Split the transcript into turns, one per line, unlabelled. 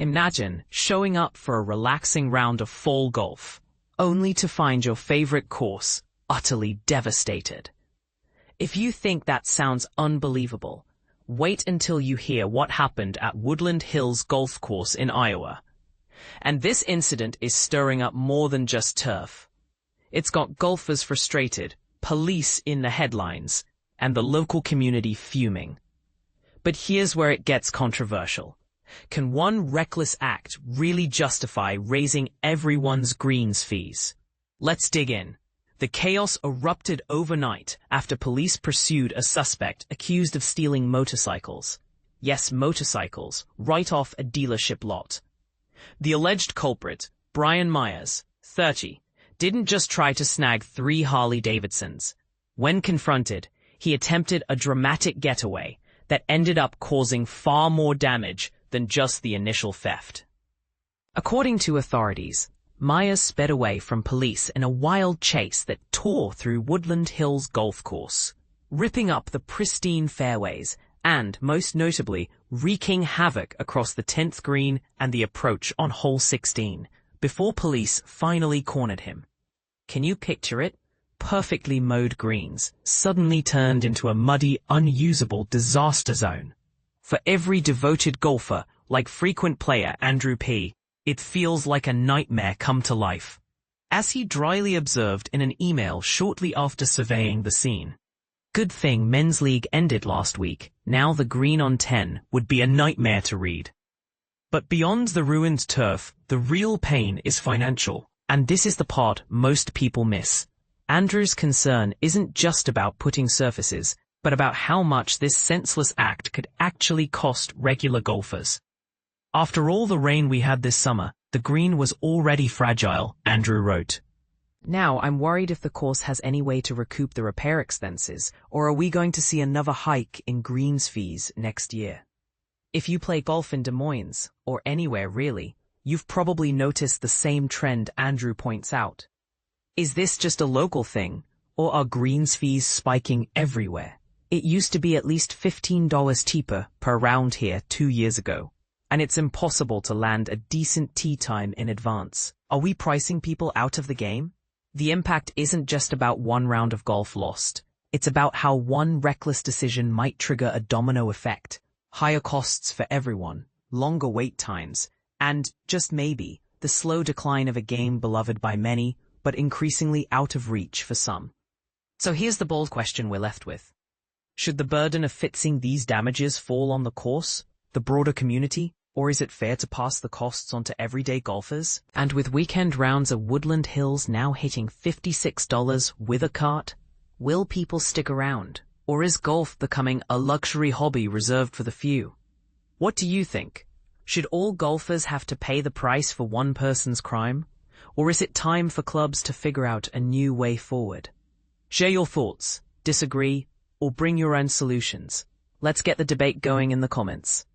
Imagine showing up for a relaxing round of fall golf, only to find your favorite course utterly devastated. If you think that sounds unbelievable, wait until you hear what happened at Woodland Hills Golf Course in Iowa. And this incident is stirring up more than just turf. It's got golfers frustrated, police in the headlines, and the local community fuming. But here's where it gets controversial. Can one reckless act really justify raising everyone's greens fees? Let's dig in. The chaos erupted overnight after police pursued a suspect accused of stealing motorcycles. Yes, motorcycles, right off a dealership lot. The alleged culprit, Brian Myers, 30, didn't just try to snag 3 Harley-Davidsons. When confronted, he attempted a dramatic getaway that ended up causing far more damage than just the initial theft. According to authorities, Myers sped away from police in a wild chase that tore through Woodland Hills Golf Course, ripping up the pristine fairways and, most notably, wreaking havoc across the 10th green and the approach on hole 16, before police finally cornered him. Can you picture it? Perfectly mowed greens suddenly turned into a muddy, unusable disaster zone. For every devoted golfer, like frequent player Andrew P., it feels like a nightmare come to life. As he dryly observed in an email shortly after surveying the scene. Good thing Men's League ended last week. Now the green on 10 would be a nightmare to read. But beyond the ruined turf, the real pain is financial. And this is the part most people miss. Andrew's concern isn't just about putting surfaces, but about how much this senseless act could actually cost regular golfers. After all the rain we had this summer, the green was already fragile, Andrew wrote. Now I'm worried if the course has any way to recoup the repair expenses, or are we going to see another hike in greens fees next year? If you play golf in Des Moines, or anywhere really, you've probably noticed the same trend Andrew points out. Is this just a local thing, or are greens fees spiking everywhere? It used to be at least $15 cheaper per round here 2 years ago, and it's impossible to land a decent tee time in advance. Are we pricing people out of the game? The impact isn't just about one round of golf lost. It's about how one reckless decision might trigger a domino effect. Higher costs for everyone, longer wait times, and, just maybe, the slow decline of a game beloved by many, but increasingly out of reach for some. So here's the bold question we're left with. Should the burden of fixing these damages fall on the course, the broader community, or is it fair to pass the costs on to everyday golfers? And with weekend rounds at Woodland Hills now hitting $56 with a cart, will people stick around? Or is golf becoming a luxury hobby reserved for the few? What do you think? Should all golfers have to pay the price for one person's crime? Or is it time for clubs to figure out a new way forward? Share your thoughts, disagree, or bring your own solutions. Let's get the debate going in the comments.